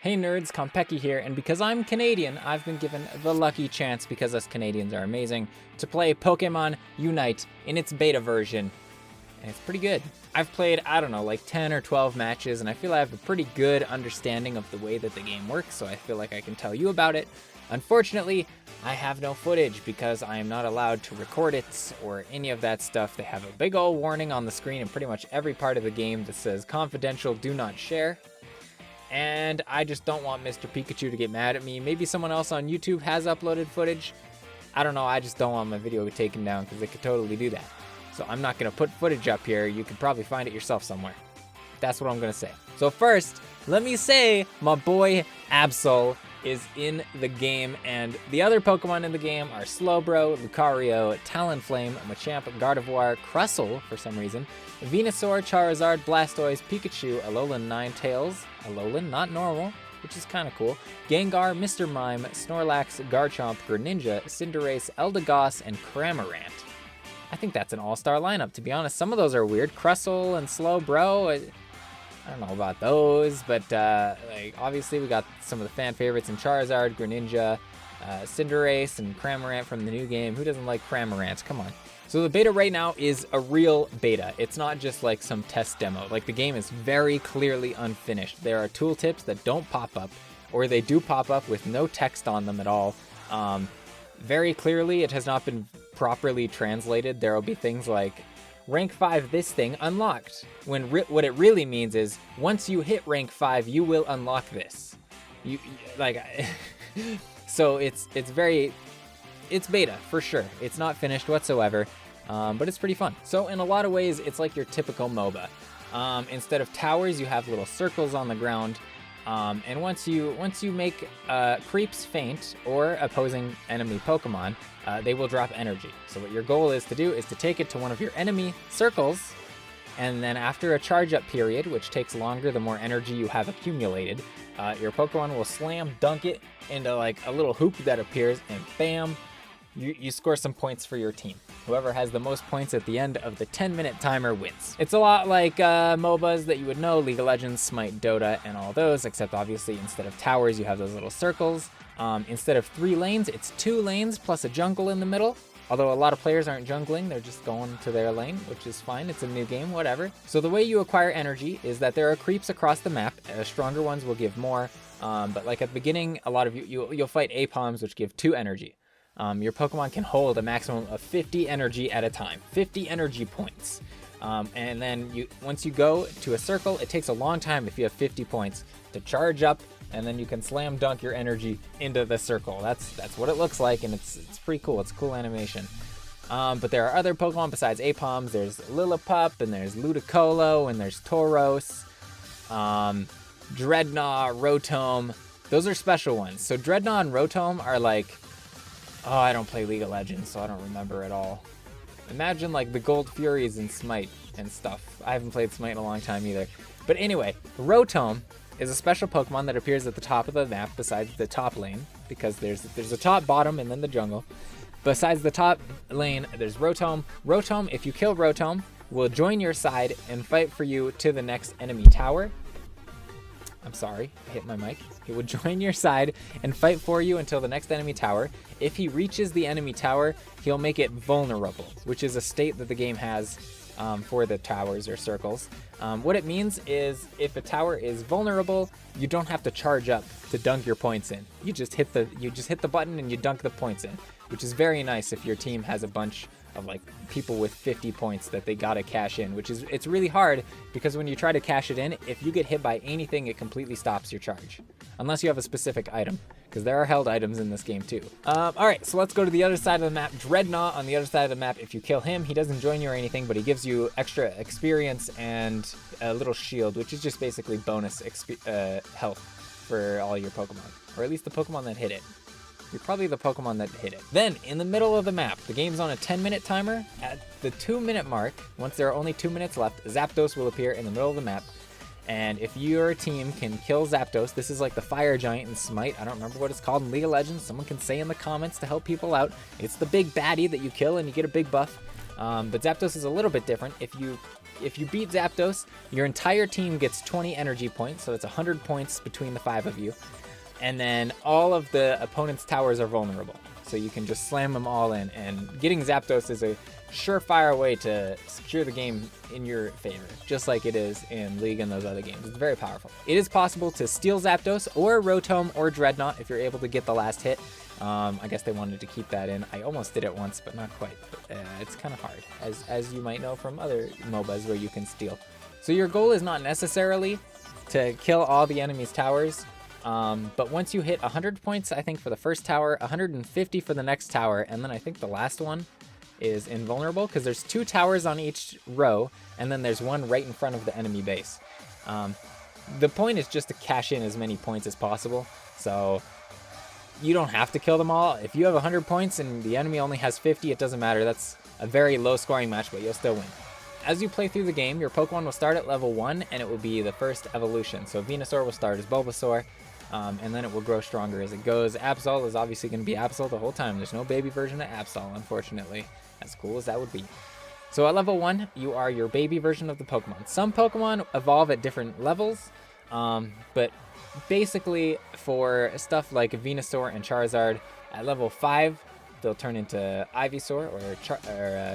Hey nerds, Khanpeki here, and because I'm Canadian, I've been given the lucky chance, because us Canadians are amazing, to play Pokémon UNITE in its beta version, and it's pretty good. I've played, I don't know, like 10 or 12 matches, and I feel I have a pretty good understanding of the way that the game works, so I feel like I can tell you about it. Unfortunately, I have no footage because I am not allowed to record it or any of that stuff. They have a big old warning on the screen in pretty much every part of the game that says confidential, do not share. And I just don't want Mr. Pikachu to get mad at me. Maybe someone else on YouTube has uploaded footage. I don't know, I just don't want my video taken down because they could totally do that. So I'm not gonna put footage up here. You could probably find it yourself somewhere. That's what I'm gonna say. So first, let me say my boy Absol is in the game, and the other Pokemon in the game are Slowbro, Lucario, Talonflame, Machamp, Gardevoir, Crustle for some reason, Venusaur, Charizard, Blastoise, Pikachu, Alolan Ninetales, Alolan, not normal, which is kind of cool, Gengar, Mr. Mime, Snorlax, Garchomp, Greninja, Cinderace, Eldegoss, and Cramorant. I think that's an all-star lineup, to be honest. Some of those are weird. Crustle and Slowbro, I don't know about those, but like obviously we got some of the fan favorites in Charizard, Greninja, Cinderace, and Cramorant from the new game. Who doesn't like Cramorant? Come on. So the beta right now is a real beta. It's not just like some test demo. Like the game is very clearly unfinished. There are tooltips that don't pop up, or they do pop up with no text on them at all. Very clearly it has not been properly translated. There will be things like rank 5 this thing unlocked, when what it really means is once you hit rank 5 you will unlock this. You like so it's beta for sure. It's not finished whatsoever, but it's pretty fun. So in a lot of ways it's like your typical MOBA. Instead of towers you have little circles on the ground, and once you make creeps faint or opposing enemy Pokemon, they will drop energy. So what your goal is to do is to take it to one of your enemy circles, and then after a charge up period, which takes longer the more energy you have accumulated, your Pokemon will slam dunk it into like a little hoop that appears, and bam, you score some points for your team. Whoever has the most points at the end of the 10-minute timer wins. It's a lot like MOBAs that you would know, League of Legends, Smite, Dota, and all those, except obviously instead of towers, you have those little circles. Instead of 3 lanes, it's 2 lanes plus a jungle in the middle. Although a lot of players aren't jungling, they're just going to their lane, which is fine. It's a new game, whatever. So the way you acquire energy is that there are creeps across the map. Stronger ones will give more, but like at the beginning, a lot of you'll fight Apoms, which give 2 energy. Your Pokemon can hold a maximum of 50 energy at a time, 50 energy points. And then once you go to a circle, it takes a long time if you have 50 points to charge up, and then you can slam dunk your energy into the circle. That's what it looks like, and it's pretty cool. It's a cool animation. But there are other Pokemon besides Apoms. There's Lillipup, and there's Ludicolo, and there's Tauros, Dreadnought, Rotom. Those are special ones. So Dreadnought and Rotom are like, oh, I don't play League of Legends, so I don't remember at all. Imagine like the Gold Furies in Smite and stuff. I haven't played Smite in a long time either. But anyway, Rotom is a special Pokemon that appears at the top of the map besides the top lane, because there's a top, bottom, and then the jungle. Besides the top lane, there's Rotom. Rotom, if you kill Rotom, will join your side and fight for you to the next enemy tower. I'm sorry, I hit my mic. He will join your side and fight for you until the next enemy tower. If he reaches the enemy tower, he'll make it vulnerable, which is a state that the game has for the towers or circles. What it means is if a tower is vulnerable, you don't have to charge up to dunk your points in. You just hit the button and you dunk the points in, which is very nice if your team has a bunch of like people with 50 points that they gotta cash in, it's really hard because when you try to cash it in, if you get hit by anything, it completely stops your charge. Unless you have a specific item, because there are held items in this game too. Alright, so let's go to the other side of the map. Dreadnought on the other side of the map, if you kill him, he doesn't join you or anything, but he gives you extra experience and a little shield, which is just basically bonus health for all your Pokemon. Or at least the Pokemon that hit it. You're probably the Pokemon that hit it. Then, in the middle of the map, the game's on a 10-minute timer. At the 2-minute mark, once there are only 2 minutes left, Zapdos will appear in the middle of the map. And if your team can kill Zapdos, this is like the fire giant in Smite. I don't remember what it's called in League of Legends. Someone can say in the comments to help people out. It's the big baddie that you kill and you get a big buff. But Zapdos is a little bit different. If if you beat Zapdos, your entire team gets 20 energy points, so it's 100 points between the 5 of you. And then all of the opponent's towers are vulnerable, so you can just slam them all in. And getting Zapdos is a surefire way to secure the game in your favor, just like it is in League and those other games. It's very powerful. It is possible to steal Zapdos or Rotom or Dreadnought if you're able to get the last hit. I guess they wanted to keep that in. I almost did it once, but not quite. It's kind of hard, as you might know from other MOBAs where you can steal. So your goal is not necessarily to kill all the enemy's towers, but once you hit 100 points, I think, for the first tower, 150 for the next tower, and then I think the last one is invulnerable, because there's 2 towers on each row, and then there's one right in front of the enemy base. The point is just to cash in as many points as possible, so you don't have to kill them all. If you have 100 points and the enemy only has 50, it doesn't matter. That's a very low scoring match, but you'll still win. As you play through the game, your Pokemon will start at level 1, and it will be the first evolution. So Venusaur will start as Bulbasaur, and then it will grow stronger as it goes. Absol is obviously going to be Absol the whole time. There's no baby version of Absol, unfortunately, as cool as that would be. So at level 1, you are your baby version of the Pokemon. Some Pokemon evolve at different levels, but basically for stuff like Venusaur and Charizard, at level 5, they'll turn into Ivysaur or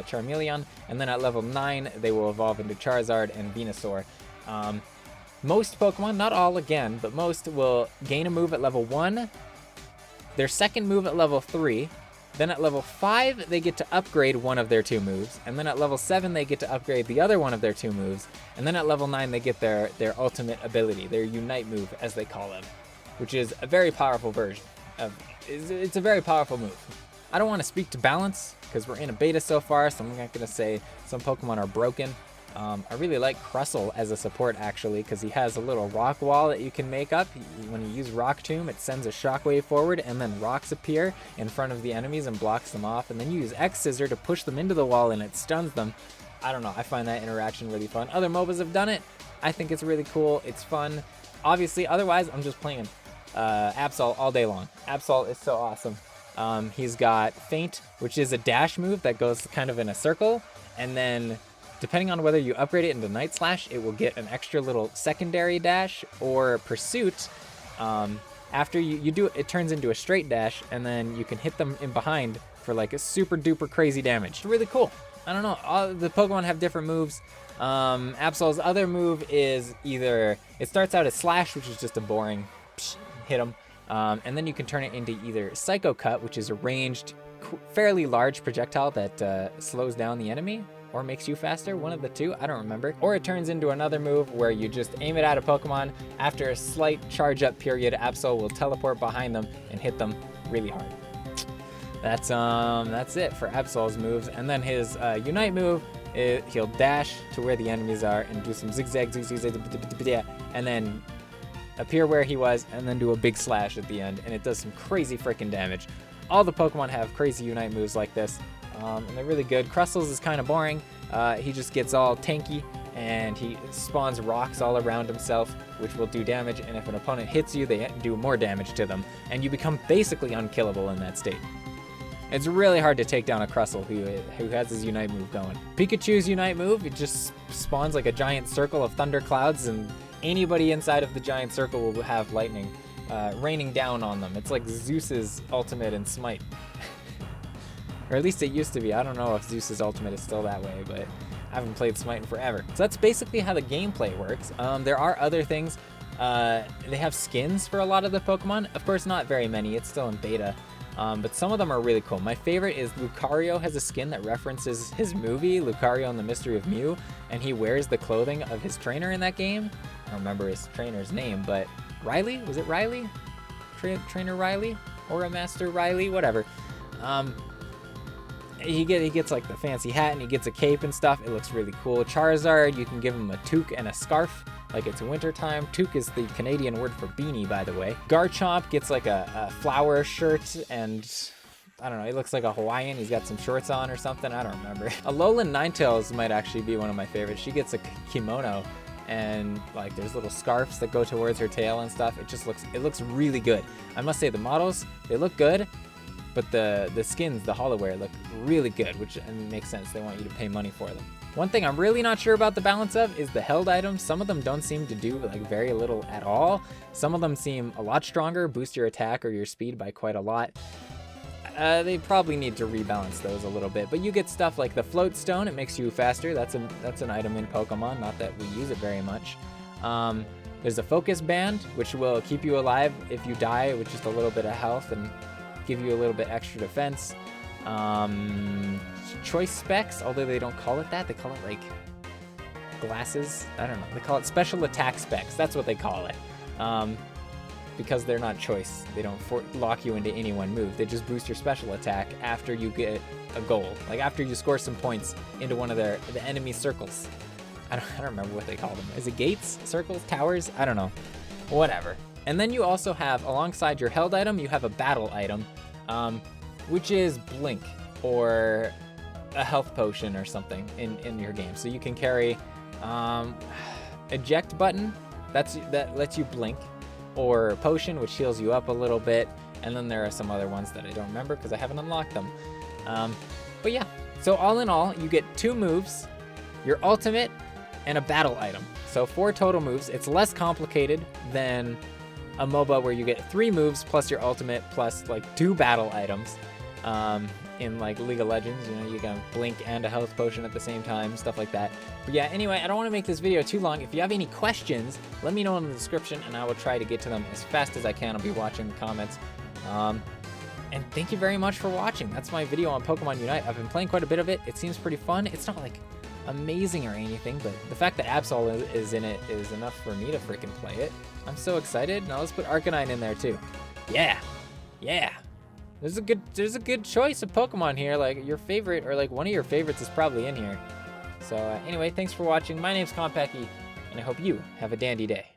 Charmeleon, and then at level 9, they will evolve into Charizard and Venusaur. Most Pokemon, not all again, but most will gain a move at level 1, their second move at level 3, then at level 5, they get to upgrade one of their 2 moves, and then at level 7, they get to upgrade the other one of their 2 moves, and then at level 9, they get their ultimate ability, their Unite move, as they call them, which is a very powerful version of, it's a very powerful move. I don't want to speak to balance, because we're in a beta so far, so I'm not going to say some Pokemon are broken. I really like Crustle as a support, actually, because he has a little rock wall that you can make up. When you use Rock Tomb, it sends a shockwave forward, and then rocks appear in front of the enemies and blocks them off. And then you use X-Scissor to push them into the wall, and it stuns them. I don't know, I find that interaction really fun. Other MOBAs have done it. I think it's really cool. It's fun. Obviously, otherwise, I'm just playing Absol all day long. Absol is so awesome. He's got Feint, which is a dash move that goes kind of in a circle, and then depending on whether you upgrade it into Night Slash, it will get an extra little secondary dash, or Pursuit. After you do it, it turns into a straight dash, and then you can hit them in behind for like a super duper crazy damage. It's really cool. I don't know, all the Pokemon have different moves. Absol's other move is either, it starts out as Slash, which is just a boring hit him, and then you can turn it into either Psycho Cut, which is a ranged, fairly large projectile that slows down the enemy, or makes you faster, one of the two, I don't remember. Or it turns into another move where you just aim it at a Pokemon. After a slight charge up period, Absol will teleport behind them and hit them really hard. That's it for Absol's moves. And then his Unite move, he'll dash to where the enemies are and do some zigzag, and then appear where he was, and then do a big slash at the end, and it does some crazy freaking damage. All the Pokemon have crazy Unite moves like this. And they're really good. Crustle's is kind of boring. He just gets all tanky, and he spawns rocks all around himself, which will do damage, and if an opponent hits you, they do more damage to them, and you become basically unkillable in that state. It's really hard to take down a Crustle who has his Unite move going. Pikachu's Unite move, it just spawns like a giant circle of thunder clouds, and anybody inside of the giant circle will have lightning raining down on them. It's like Zeus's ultimate in Smite. Or at least it used to be. I don't know if Zeus's ultimate is still that way, but I haven't played Smite in forever. So that's basically how the gameplay works. There are other things. They have skins for a lot of the Pokemon. Of course, not very many. It's still in beta. But some of them are really cool. My favorite is Lucario has a skin that references his movie, Lucario and the Mystery of Mew, and he wears the clothing of his trainer in that game. I don't remember his trainer's name, but Riley? Was it Riley? Trainer Riley? Aura Master Riley? Whatever. He gets like the fancy hat, and he gets a cape and stuff. It looks really cool. Charizard, you can give him a toque and a scarf, like it's wintertime. Toque is the Canadian word for beanie, by the way. Garchomp gets like a flower shirt, and I don't know, he looks like a Hawaiian. He's got some shorts on or something. I don't remember. Alolan Ninetales might actually be one of my favorites. She gets a kimono, and like there's little scarves that go towards her tail and stuff. It looks really good. I must say the models, they look good. But the skins, the holoware, look really good, which makes sense. They want you to pay money for them. One thing I'm really not sure about the balance of is the held items. Some of them don't seem to do like very little at all. Some of them seem a lot stronger, boost your attack or your speed by quite a lot. They probably need to rebalance those a little bit, but you get stuff like the float stone. It makes you faster. That's an item in Pokemon, not that we use it very much. There's a focus band, which will keep you alive if you die with just a little bit of health and give you a little bit extra defense. Choice specs, although they don't call it that, they call it like glasses. I don't know. They call it special attack specs. That's what they call it. Because they're not choice. They don't lock you into any one move. They just boost your special attack after you get a goal. Like after you score some points into one of the enemy circles. I don't remember what they call them. Is it gates? Circles? Towers? I don't know. Whatever. And then you also have, alongside your held item, you have a battle item, which is Blink, or a health potion or something in your game. So you can carry eject button, that lets you blink, or potion, which heals you up a little bit. And then there are some other ones that I don't remember because I haven't unlocked them. But yeah, so all in all, you get 2 moves, your ultimate, and a battle item. So 4 total moves. It's less complicated than a MOBA where you get 3 moves plus your ultimate plus like 2 battle items. In like League of Legends, you know, you can blink and a health potion at the same time, stuff like that. But yeah, anyway, I don't want to make this video too long. If you have any questions, let me know in the description and I will try to get to them as fast as I can. I'll be watching the comments. And thank you very much for watching. That's my video on Pokemon Unite. I've been playing quite a bit of it. It seems pretty fun. It's not like amazing or anything, but the fact that Absol is in it is enough for me to freaking play it. I'm so excited. Now let's put Arcanine in there too. Yeah. There's a good choice of Pokemon here. Like your favorite, or like one of your favorites, is probably in here. So anyway, thanks for watching. My name's Khanpeki, and I hope you have a dandy day.